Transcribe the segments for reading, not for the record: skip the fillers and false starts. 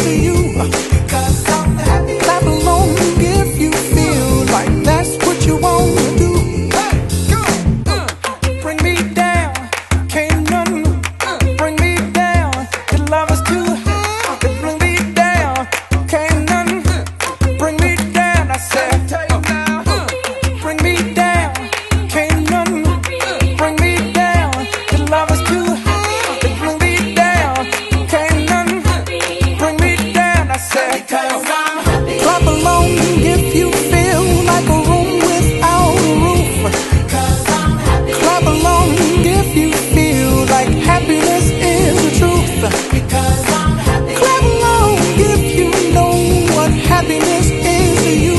to you. Because I'm happy. Clap along if you feel like that's what you want to do. Bring me down, can't none bring me down. Your love is too high to bring me down. Can't none bring me down. I said, bring me down, can't none bring me down. Your love is too high to bring me down. Can't none bring me down. I said, clap along if you feel like a room without a roof. Clap along if you feel like happiness is the truth. Clap along if you know what happiness is to you.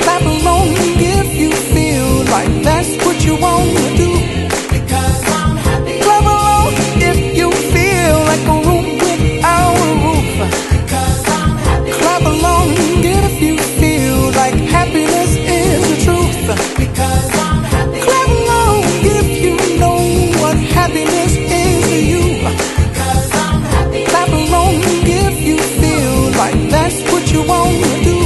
Clap along if you feel like that's what you want to do. Clap along if you feel like a room without a roof. Clap along if you feel like happiness is the truth. Clap along if you know what happiness is to you. Clap along if you feel like that's what you want to do.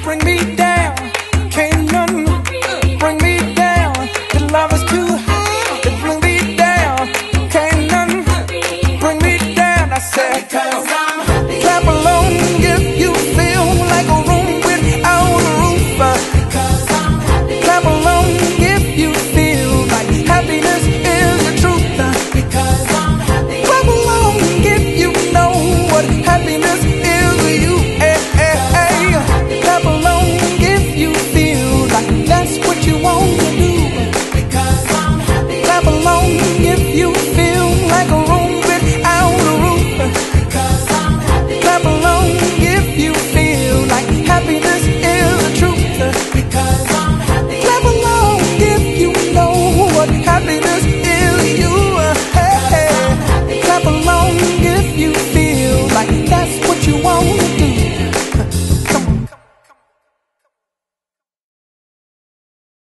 Bring me down, can't none bring me down. Your love is too high to bring me down. Can't none bring me down. I said, clap along if